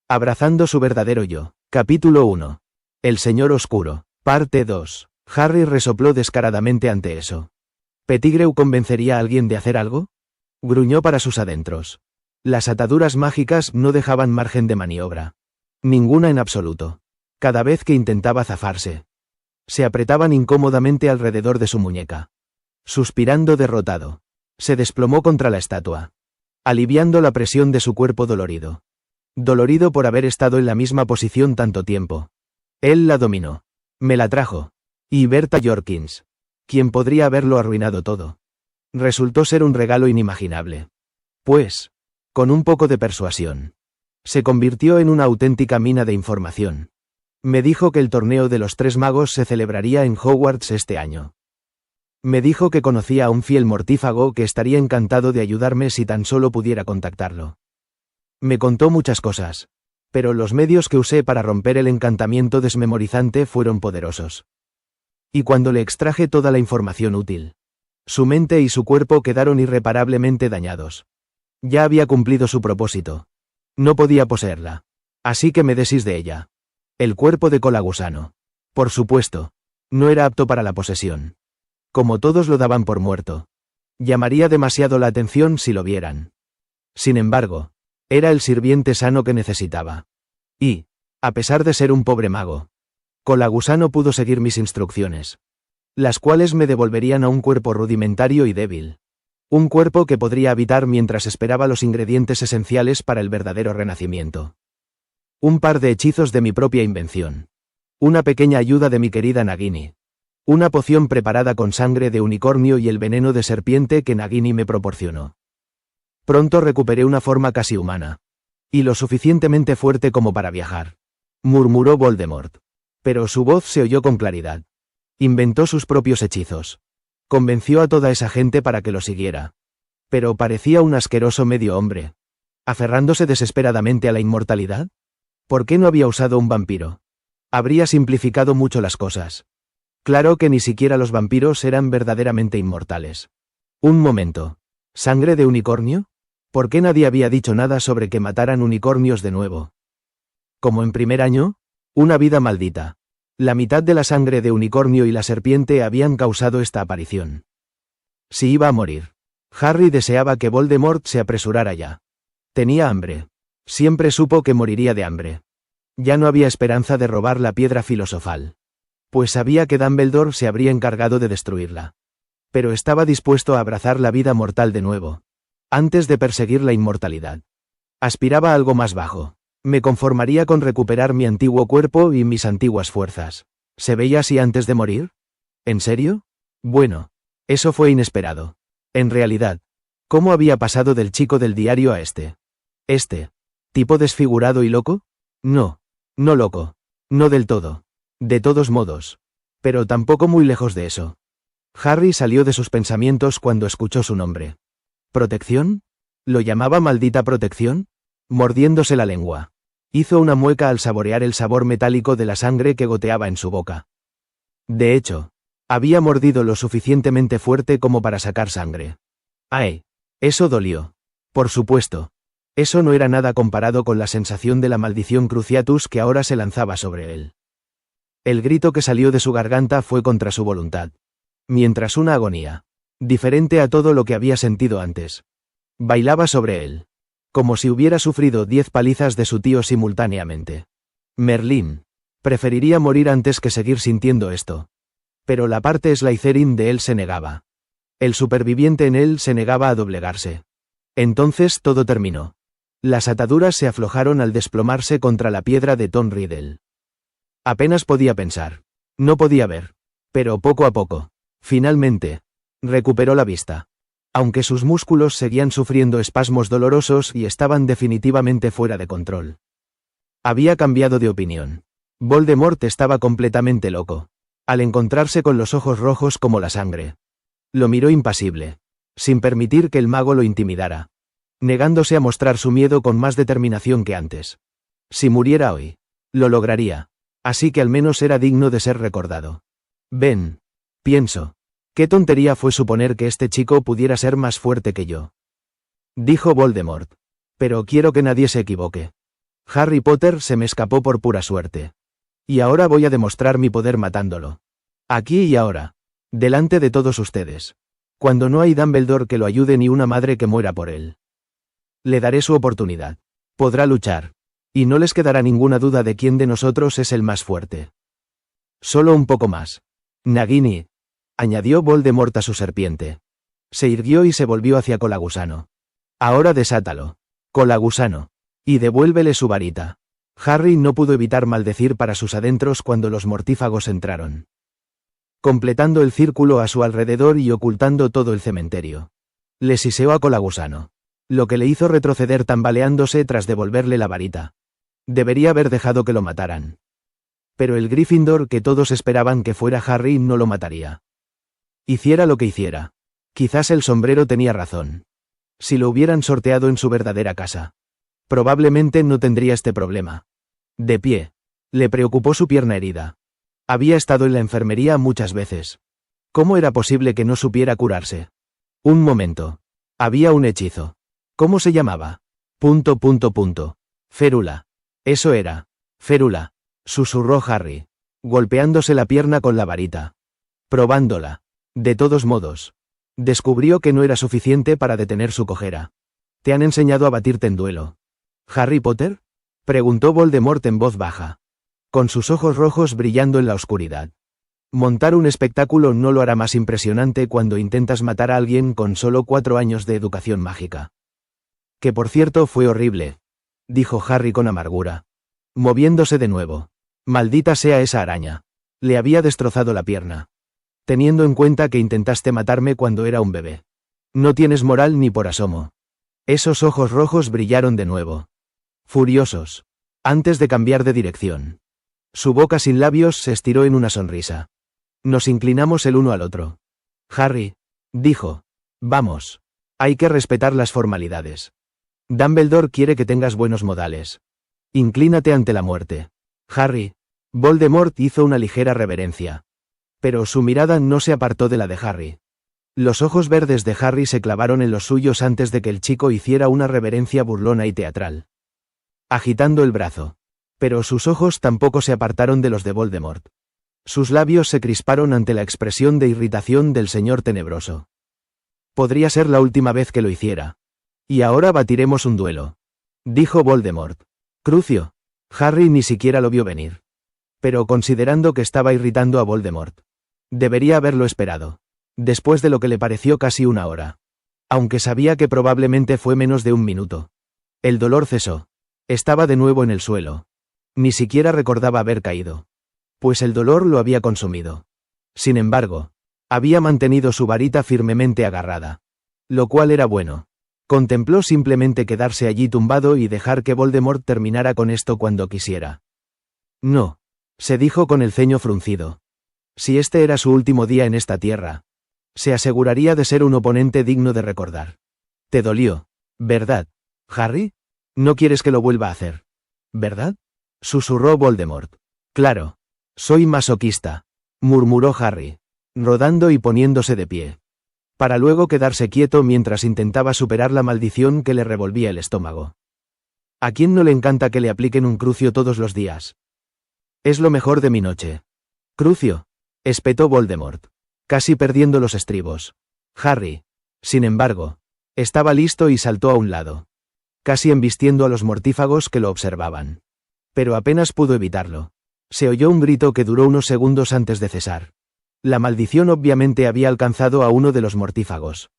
Abrazando su verdadero yo. Capítulo 1. El Señor Oscuro. Parte 2. Harry resopló descaradamente ante eso. ¿Pettigrew convencería a alguien de hacer algo? Gruñó para sus adentros. Las ataduras mágicas no dejaban margen de maniobra. Ninguna en absoluto. Cada vez que intentaba zafarse, se apretaban incómodamente alrededor de su muñeca. Suspirando derrotado, se desplomó contra la estatua, aliviando la presión de su cuerpo dolorido. Dolorido por haber estado en la misma posición tanto tiempo. Él la dominó. Me la trajo. Y Berta Jorkins, quien podría haberlo arruinado todo, resultó ser un regalo inimaginable. Pues, con un poco de persuasión, se convirtió en una auténtica mina de información. Me dijo que el torneo de los 3 magos se celebraría en Hogwarts este año. Me dijo que conocía a un fiel mortífago que estaría encantado de ayudarme si tan solo pudiera contactarlo. Me contó muchas cosas, pero los medios que usé para romper el encantamiento desmemorizante fueron poderosos. Y cuando le extraje toda la información útil, su mente y su cuerpo quedaron irreparablemente dañados. Ya había cumplido su propósito. No podía poseerla. Así que me deshice de ella. El cuerpo de cola gusano, por supuesto, no era apto para la posesión. Como todos lo daban por muerto. Llamaría demasiado la atención si lo vieran. Sin embargo, era el sirviente sano que necesitaba. Y, a pesar de ser un pobre mago, cola gusano pudo seguir mis instrucciones, las cuales me devolverían a un cuerpo rudimentario y débil. Un cuerpo que podría habitar mientras esperaba los ingredientes esenciales para el verdadero renacimiento. Un par de hechizos de mi propia invención. Una pequeña ayuda de mi querida Nagini. Una poción preparada con sangre de unicornio y el veneno de serpiente que Nagini me proporcionó. Pronto recuperé una forma casi humana. Y lo suficientemente fuerte como para viajar. Murmuró Voldemort. Pero su voz se oyó con claridad. Inventó sus propios hechizos. Convenció a toda esa gente para que lo siguiera. Pero parecía un asqueroso medio hombre. ¿Aferrándose desesperadamente a la inmortalidad? ¿Por qué no había usado un vampiro? Habría simplificado mucho las cosas. Claro que ni siquiera los vampiros eran verdaderamente inmortales. Un momento. ¿Sangre de unicornio? ¿Por qué nadie había dicho nada sobre que mataran unicornios de nuevo? Como en primer año, una vida maldita. La mitad de la sangre de unicornio y la serpiente habían causado esta aparición. Si iba a morir. Harry deseaba que Voldemort se apresurara ya. Tenía hambre. Siempre supo que moriría de hambre. Ya no había esperanza de robar la piedra filosofal. Pues sabía que Dumbledore se habría encargado de destruirla. Pero estaba dispuesto a abrazar la vida mortal de nuevo, antes de perseguir la inmortalidad. Aspiraba a algo más bajo. Me conformaría con recuperar mi antiguo cuerpo y mis antiguas fuerzas. ¿Se veía así antes de morir? ¿En serio? Bueno, eso fue inesperado. En realidad, ¿cómo había pasado del chico del diario a este tipo desfigurado y loco? No loco. No del todo. De todos modos. Pero tampoco muy lejos de eso. Harry salió de sus pensamientos cuando escuchó su nombre. ¿Protección? ¿Lo llamaba maldita protección? Mordiéndose la lengua, hizo una mueca al saborear el sabor metálico de la sangre que goteaba en su boca. De hecho, había mordido lo suficientemente fuerte como para sacar sangre. ¡Ay! Eso dolió. Por supuesto. Eso no era nada comparado con la sensación de la maldición Cruciatus que ahora se lanzaba sobre él. El grito que salió de su garganta fue contra su voluntad. Mientras una agonía, diferente a todo lo que había sentido antes, bailaba sobre él. Como si hubiera sufrido 10 palizas de su tío simultáneamente. Merlín preferiría morir antes que seguir sintiendo esto. Pero la parte Slytherin de él se negaba. El superviviente en él se negaba a doblegarse. Entonces todo terminó. Las ataduras se aflojaron al desplomarse contra la piedra de Tom Riddle. Apenas podía pensar. No podía ver. Pero poco a poco, finalmente, recuperó la vista. Aunque sus músculos seguían sufriendo espasmos dolorosos y estaban definitivamente fuera de control. Había cambiado de opinión. Voldemort estaba completamente loco, al encontrarse con los ojos rojos como la sangre. Lo miró impasible, sin permitir que el mago lo intimidara, negándose a mostrar su miedo con más determinación que antes. Si muriera hoy, lo lograría, así que al menos era digno de ser recordado. Ven, pienso. ¿Qué tontería fue suponer que este chico pudiera ser más fuerte que yo? Dijo Voldemort. Pero quiero que nadie se equivoque. Harry Potter se me escapó por pura suerte. Y ahora voy a demostrar mi poder matándolo. Aquí y ahora. Delante de todos ustedes. Cuando no hay Dumbledore que lo ayude ni una madre que muera por él. Le daré su oportunidad. Podrá luchar. Y no les quedará ninguna duda de quién de nosotros es el más fuerte. Solo un poco más. Nagini, añadió Voldemort a su serpiente. Se irguió y se volvió hacia Colagusano. Ahora desátalo. Colagusano. Y devuélvele su varita. Harry no pudo evitar maldecir para sus adentros cuando los mortífagos entraron, completando el círculo a su alrededor y ocultando todo el cementerio. Le siseó a Colagusano, lo que le hizo retroceder tambaleándose tras devolverle la varita. Debería haber dejado que lo mataran. Pero el Gryffindor que todos esperaban que fuera Harry no lo mataría. Hiciera lo que hiciera. Quizás el sombrero tenía razón. Si lo hubieran sorteado en su verdadera casa, probablemente no tendría este problema. De pie. Le preocupó su pierna herida. Había estado en la enfermería muchas veces. ¿Cómo era posible que no supiera curarse? Un momento. Había un hechizo. ¿Cómo se llamaba? Férula. Eso era. Férula. Susurró Harry, golpeándose la pierna con la varita. Probándola. De todos modos. Descubrió que no era suficiente para detener su cojera. ¿Te han enseñado a batirte en duelo? ¿Harry Potter? Preguntó Voldemort en voz baja, con sus ojos rojos brillando en la oscuridad. Montar un espectáculo no lo hará más impresionante cuando intentas matar a alguien con solo 4 años de educación mágica. Que por cierto fue horrible, dijo Harry con amargura, moviéndose de nuevo. Maldita sea esa araña. Le había destrozado la pierna. Teniendo en cuenta que intentaste matarme cuando era un bebé. No tienes moral ni por asomo. Esos ojos rojos brillaron de nuevo. Furiosos. Antes de cambiar de dirección. Su boca sin labios se estiró en una sonrisa. Nos inclinamos el uno al otro. Harry, dijo. Vamos. Hay que respetar las formalidades. Dumbledore quiere que tengas buenos modales. Inclínate ante la muerte. Harry. Voldemort hizo una ligera reverencia. Pero su mirada no se apartó de la de Harry. Los ojos verdes de Harry se clavaron en los suyos antes de que el chico hiciera una reverencia burlona y teatral, agitando el brazo. Pero sus ojos tampoco se apartaron de los de Voldemort. Sus labios se crisparon ante la expresión de irritación del señor tenebroso. Podría ser la última vez que lo hiciera. Y ahora batiremos un duelo, dijo Voldemort. Crucio. Harry ni siquiera lo vio venir. Pero considerando que estaba irritando a Voldemort, debería haberlo esperado. Después de lo que le pareció casi 1 hora. Aunque sabía que probablemente fue menos de 1 minuto. El dolor cesó. Estaba de nuevo en el suelo. Ni siquiera recordaba haber caído. Pues el dolor lo había consumido. Sin embargo, había mantenido su varita firmemente agarrada. Lo cual era bueno. Contempló simplemente quedarse allí tumbado y dejar que Voldemort terminara con esto cuando quisiera. No, se dijo con el ceño fruncido. Si este era su último día en esta tierra, se aseguraría de ser un oponente digno de recordar. Te dolió, ¿verdad, Harry? No quieres que lo vuelva a hacer, ¿verdad? Susurró Voldemort. Claro. Soy masoquista, murmuró Harry, rodando y poniéndose de pie, para luego quedarse quieto mientras intentaba superar la maldición que le revolvía el estómago. ¿A quién no le encanta que le apliquen un crucio todos los días? Es lo mejor de mi noche. Crucio, espetó Voldemort, casi perdiendo los estribos. Harry, sin embargo, estaba listo y saltó a un lado, casi embistiendo a los mortífagos que lo observaban. Pero apenas pudo evitarlo. Se oyó un grito que duró unos segundos antes de cesar. La maldición obviamente había alcanzado a uno de los mortífagos.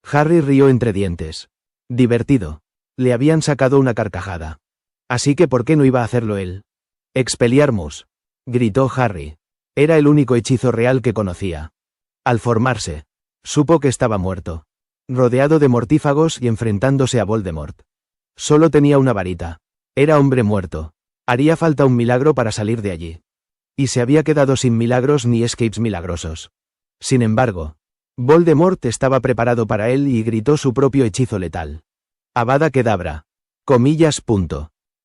Harry rió entre dientes. Divertido. Le habían sacado una carcajada. Así que ¿por qué no iba a hacerlo él? Expelliarmus, gritó Harry. Era el único hechizo real que conocía. Al formarse, supo que estaba muerto, rodeado de mortífagos y enfrentándose a Voldemort. Solo tenía una varita. Era hombre muerto. Haría falta un milagro para salir de allí. Y se había quedado sin milagros ni escapes milagrosos. Sin embargo, Voldemort estaba preparado para él y gritó su propio hechizo letal. Avada Kedavra. Comillas.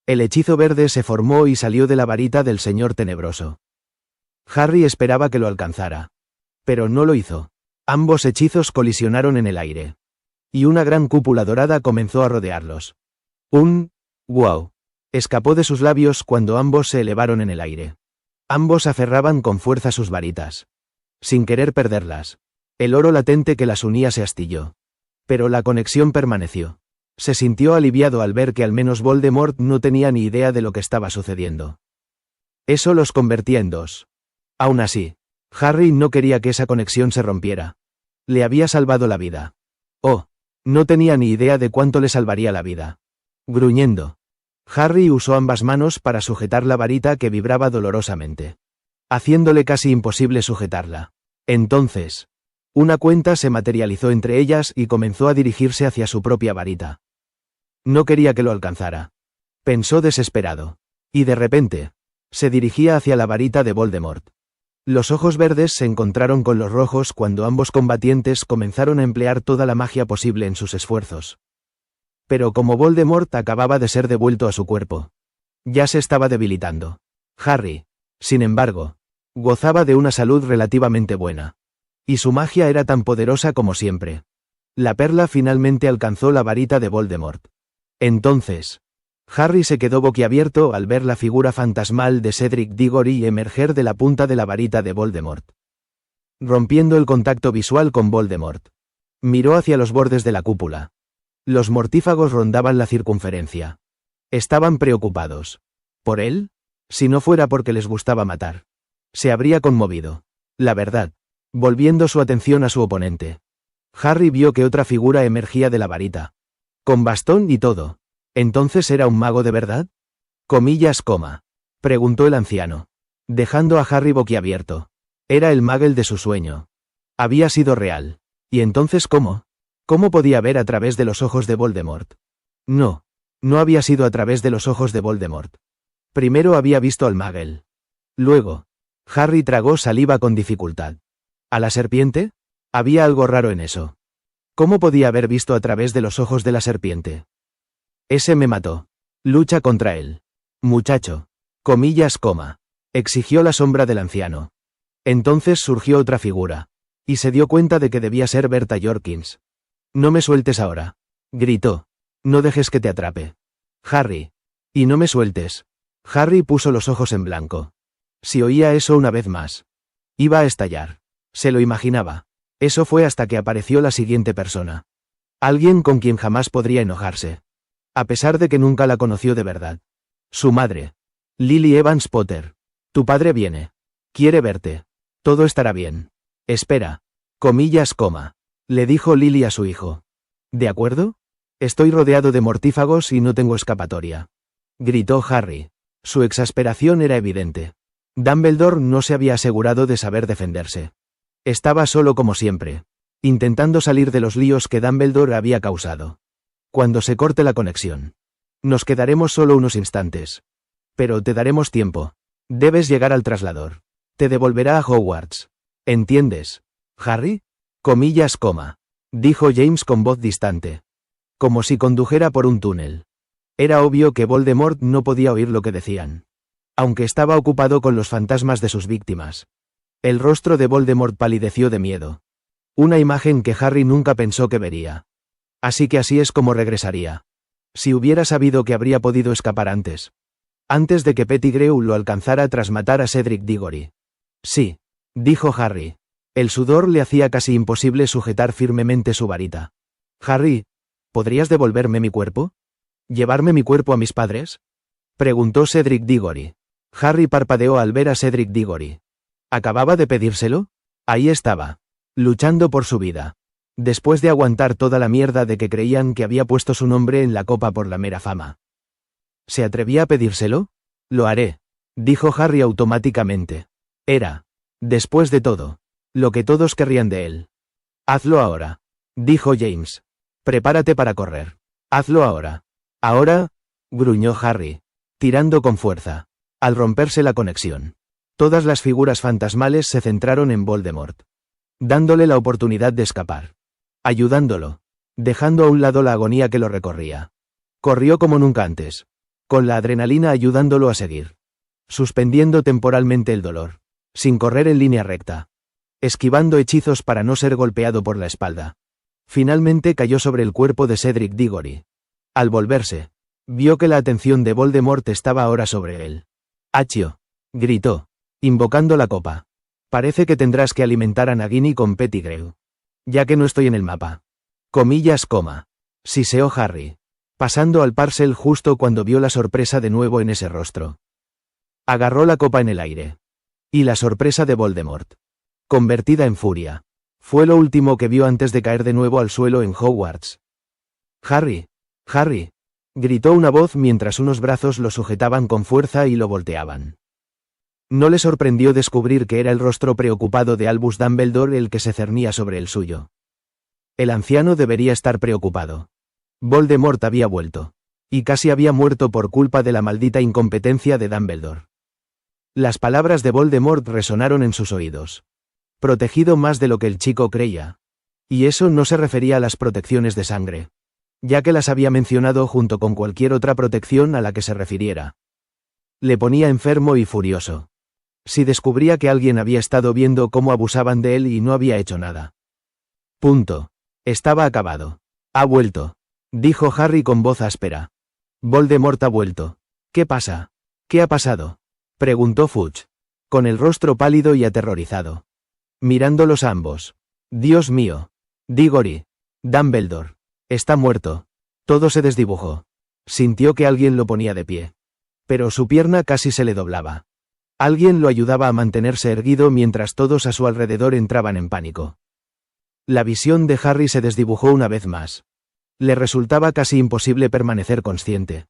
El hechizo verde se formó y salió de la varita del señor tenebroso. Harry esperaba que lo alcanzara. Pero no lo hizo. Ambos hechizos colisionaron en el aire. Y una gran cúpula dorada comenzó a rodearlos. ¡Wow! Escapó de sus labios cuando ambos se elevaron en el aire. Ambos aferraban con fuerza sus varitas. Sin querer perderlas. El oro latente que las unía se astilló. Pero la conexión permaneció. Se sintió aliviado al ver que al menos Voldemort no tenía ni idea de lo que estaba sucediendo. Eso los convertía en dos. Aún así, Harry no quería que esa conexión se rompiera. Le había salvado la vida. Oh, no tenía ni idea de cuánto le salvaría la vida. Gruñendo, Harry usó ambas manos para sujetar la varita que vibraba dolorosamente, haciéndole casi imposible sujetarla. Entonces, una cuenta se materializó entre ellas y comenzó a dirigirse hacia su propia varita. No quería que lo alcanzara. Pensó desesperado. Y de repente, se dirigía hacia la varita de Voldemort. Los ojos verdes se encontraron con los rojos cuando ambos combatientes comenzaron a emplear toda la magia posible en sus esfuerzos. Pero como Voldemort acababa de ser devuelto a su cuerpo, ya se estaba debilitando. Harry, sin embargo, gozaba de una salud relativamente buena. Y su magia era tan poderosa como siempre. La perla finalmente alcanzó la varita de Voldemort. Entonces, Harry se quedó boquiabierto al ver la figura fantasmal de Cedric Diggory emerger de la punta de la varita de Voldemort. Rompiendo el contacto visual con Voldemort, miró hacia los bordes de la cúpula. Los mortífagos rondaban la circunferencia. Estaban preocupados. ¿Por él? Si no fuera porque les gustaba matar. Se habría conmovido. La verdad, volviendo su atención a su oponente. Harry vio que otra figura emergía de la varita. Con bastón y todo. ¿Entonces era un mago de verdad? Comillas, coma. Preguntó el anciano, dejando a Harry boquiabierto. Era el Muggle de su sueño. Había sido real. ¿Y entonces cómo? ¿Cómo podía ver a través de los ojos de Voldemort? No, no había sido a través de los ojos de Voldemort. Primero había visto al Muggle. Luego, Harry tragó saliva con dificultad. ¿A la serpiente? Había algo raro en eso. ¿Cómo podía haber visto a través de los ojos de la serpiente? Ese me mató. Lucha contra él. Muchacho. Comillas, coma. Exigió la sombra del anciano. Entonces surgió otra figura. Y se dio cuenta de que debía ser Berta Jorkins. No me sueltes ahora. Gritó. No dejes que te atrape. Harry. Y no me sueltes. Harry puso los ojos en blanco. Si oía eso una vez más, iba a estallar. Se lo imaginaba. Eso fue hasta que apareció la siguiente persona. Alguien con quien jamás podría enojarse. A pesar de que nunca la conoció de verdad. Su madre. Lily Evans Potter. Tu padre viene. Quiere verte. Todo estará bien. Espera. Comillas, coma. Le dijo Lily a su hijo. ¿De acuerdo? Estoy rodeado de mortífagos y no tengo escapatoria. Gritó Harry. Su exasperación era evidente. Dumbledore no se había asegurado de saber defenderse. Estaba solo como siempre, intentando salir de los líos que Dumbledore había causado. Cuando se corte la conexión, nos quedaremos solo unos instantes. Pero te daremos tiempo. Debes llegar al traslador. Te devolverá a Hogwarts. ¿Entiendes, Harry? Comillas, coma. Dijo James con voz distante. Como si condujera por un túnel. Era obvio que Voldemort no podía oír lo que decían. Aunque estaba ocupado con los fantasmas de sus víctimas. El rostro de Voldemort palideció de miedo. Una imagen que Harry nunca pensó que vería. Así que así es como regresaría. Si hubiera sabido que habría podido escapar antes. Antes de que Pettigrew lo alcanzara tras matar a Cedric Diggory. Sí, dijo Harry. El sudor le hacía casi imposible sujetar firmemente su varita. Harry, ¿podrías devolverme mi cuerpo? ¿Llevarme mi cuerpo a mis padres? Preguntó Cedric Diggory. Harry parpadeó al ver a Cedric Diggory. ¿Acababa de pedírselo? Ahí estaba, luchando por su vida. Después de aguantar toda la mierda de que creían que había puesto su nombre en la copa por la mera fama. ¿Se atrevía a pedírselo? Lo haré, dijo Harry automáticamente. Era, después de todo, lo que todos querrían de él. Hazlo ahora, dijo James. Prepárate para correr. Hazlo ahora. Ahora, gruñó Harry, tirando con fuerza. Al romperse la conexión, todas las figuras fantasmales se centraron en Voldemort, dándole la oportunidad de escapar. Ayudándolo, dejando a un lado la agonía que lo recorría. Corrió como nunca antes, con la adrenalina ayudándolo a seguir. Suspendiendo temporalmente el dolor, sin correr en línea recta. Esquivando hechizos para no ser golpeado por la espalda. Finalmente cayó sobre el cuerpo de Cedric Diggory. Al volverse, Vio que la atención de Voldemort estaba ahora sobre él. «Accio», gritó, invocando la copa. «Parece que tendrás que alimentar a Nagini con Pettigrew. Ya que no estoy en el mapa». Comillas, coma. Siseó Harry, pasando al parcel justo cuando vio la sorpresa de nuevo en ese rostro. Agarró la copa en el aire. Y la sorpresa de Voldemort, convertida en furia, fue lo último que vio antes de caer de nuevo al suelo en Hogwarts. «Harry, Harry», gritó una voz mientras unos brazos lo sujetaban con fuerza y lo volteaban. No le sorprendió descubrir que era el rostro preocupado de Albus Dumbledore el que se cernía sobre el suyo. El anciano debería estar preocupado. Voldemort había vuelto. Y casi había muerto por culpa de la maldita incompetencia de Dumbledore. Las palabras de Voldemort resonaron en sus oídos. Protegido más de lo que el chico creía. Y eso no se refería a las protecciones de sangre, ya que las había mencionado junto con cualquier otra protección a la que se refiriera. Le ponía enfermo y furioso. Si descubría que alguien había estado viendo cómo abusaban de él y no había hecho nada. Punto. Estaba acabado. «Ha vuelto», dijo Harry con voz áspera. «Voldemort ha vuelto». «¿Qué pasa? ¿Qué ha pasado?», preguntó Fudge, con el rostro pálido y aterrorizado. Mirándolos a ambos. «Dios mío. Diggory. Dumbledore. Está muerto». Todo se desdibujó. Sintió que alguien lo ponía de pie. Pero su pierna casi se le doblaba. Alguien lo ayudaba a mantenerse erguido mientras todos a su alrededor entraban en pánico. La visión de Harry se desdibujó una vez más. Le resultaba casi imposible permanecer consciente.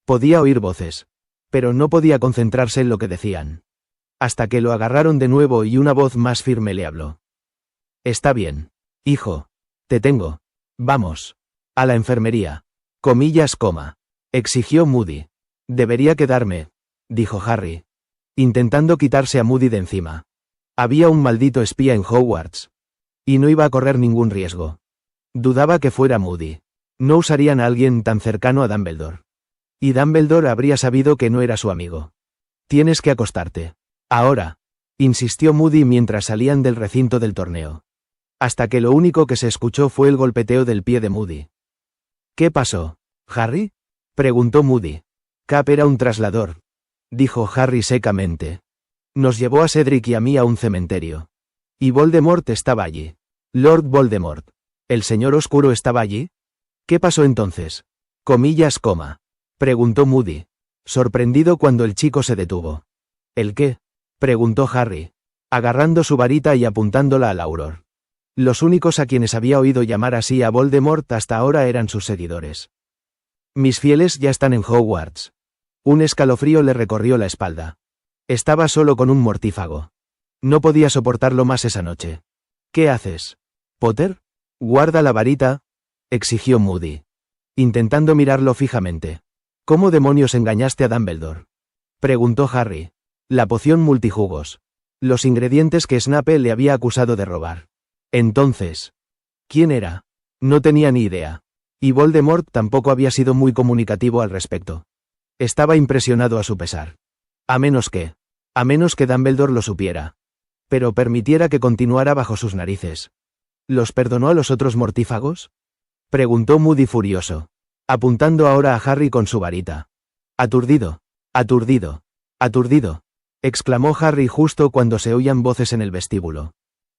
Podía oír voces, pero no podía concentrarse en lo que decían. Hasta que lo agarraron de nuevo y una voz más firme le habló. «Está bien, hijo. Te tengo. Vamos. A la enfermería». Comillas, coma. Exigió Moody. «Debería quedarme», dijo Harry, intentando quitarse a Moody de encima. Había un maldito espía en Hogwarts. Y no iba a correr ningún riesgo. Dudaba que fuera Moody. No usarían a alguien tan cercano a Dumbledore. Y Dumbledore habría sabido que no era su amigo. «Tienes que acostarte. Ahora», insistió Moody mientras salían del recinto del torneo. Hasta que lo único que se escuchó fue el golpeteo del pie de Moody. «¿Qué pasó, Harry?», preguntó Moody. «Cap era un traslador», dijo Harry secamente. «Nos llevó a Cedric y a mí a un cementerio. Y Voldemort estaba allí. Lord Voldemort. ¿El señor oscuro estaba allí? ¿Qué pasó entonces?». Comillas, coma. Preguntó Moody, sorprendido cuando el chico se detuvo. «¿El qué?», preguntó Harry, agarrando su varita y apuntándola al Auror. Los únicos a quienes había oído llamar así a Voldemort hasta ahora eran sus seguidores. «Mis fieles ya están en Hogwarts». Un escalofrío le recorrió la espalda. Estaba solo con un mortífago. No podía soportarlo más esa noche. «¿Qué haces, Potter?». «Guarda la varita», exigió Moody, intentando mirarlo fijamente. «¿Cómo demonios engañaste a Dumbledore?», preguntó Harry. «La poción multijugos. Los ingredientes que Snape le había acusado de robar». Entonces, ¿quién era? No tenía ni idea. Y Voldemort tampoco había sido muy comunicativo al respecto. Estaba impresionado a su pesar. A menos que Dumbledore lo supiera. Pero permitiera que continuara bajo sus narices. ¿Los perdonó a los otros mortífagos?, preguntó Moody furioso, apuntando ahora a Harry con su varita. «Aturdido, aturdido, aturdido», exclamó Harry justo cuando se oían voces en el vestíbulo.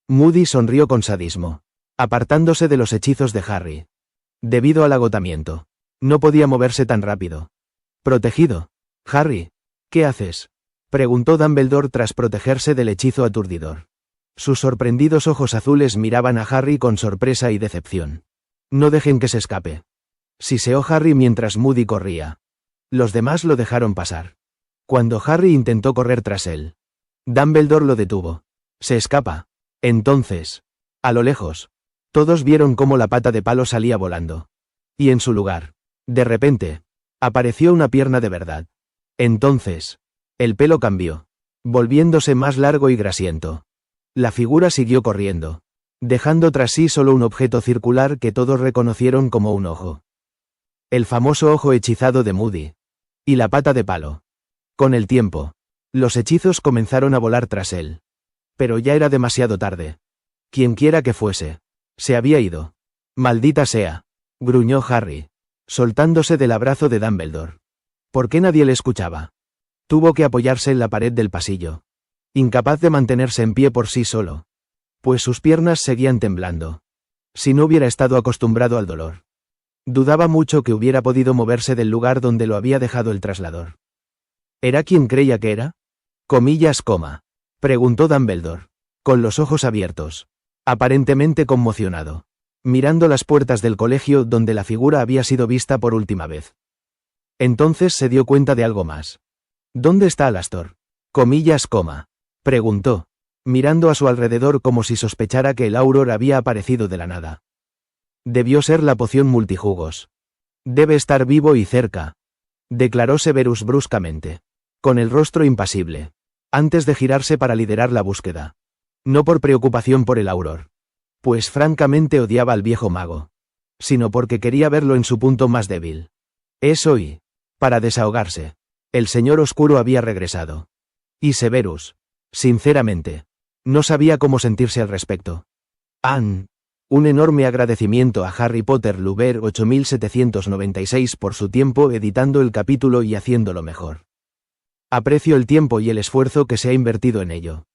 Moody sonrió con sadismo, apartándose de los hechizos de Harry. Debido al agotamiento, no podía moverse tan rápido. «Protegido. Harry, ¿qué haces?», preguntó Dumbledore tras protegerse del hechizo aturdidor. Sus sorprendidos ojos azules miraban a Harry con sorpresa y decepción. «No dejen que se escape», siseó Harry mientras Moody corría. Los demás lo dejaron pasar. Cuando Harry intentó correr tras él, Dumbledore lo detuvo. «Se escapa». Entonces, a lo lejos, todos vieron cómo la pata de palo salía volando. Y en su lugar, de repente, apareció una pierna de verdad. Entonces, el pelo cambió, volviéndose más largo y grasiento. La figura siguió corriendo, dejando tras sí solo un objeto circular que todos reconocieron como un ojo. El famoso ojo hechizado de Moody. Y la pata de palo. Con el tiempo, los hechizos comenzaron a volar tras él. Pero ya era demasiado tarde. Quienquiera que fuese, se había ido. «Maldita sea», gruñó Harry. soltándose del abrazo de Dumbledore. ¿Por qué nadie le escuchaba? Tuvo que apoyarse en la pared del pasillo, incapaz de mantenerse en pie por sí solo, pues sus piernas seguían temblando. Si no hubiera estado acostumbrado al dolor, dudaba mucho que hubiera podido moverse del lugar donde lo había dejado el traslador. ¿Era quien creía que era? Preguntó Dumbledore, con los ojos abiertos, aparentemente conmocionado, mirando las puertas del colegio donde la figura había sido vista por última vez. Entonces se dio cuenta de algo más. ¿Dónde está Alastor? Preguntó, mirando a su alrededor como si sospechara que el Auror había aparecido de la nada. Debió ser la poción multijugos. Debe estar vivo y cerca, declaró Severus bruscamente, con el rostro impasible, antes de girarse para liderar la búsqueda. No por preocupación por el Auror, pues francamente odiaba al viejo mago, sino porque quería verlo en su punto más débil. Eso y, para desahogarse, el Señor Oscuro había regresado. Y Severus, sinceramente, no sabía cómo sentirse al respecto. Un enorme agradecimiento a Harry Potter Luber 8796 por su tiempo editando el capítulo y haciéndolo mejor. Aprecio el tiempo y el esfuerzo que se ha invertido en ello.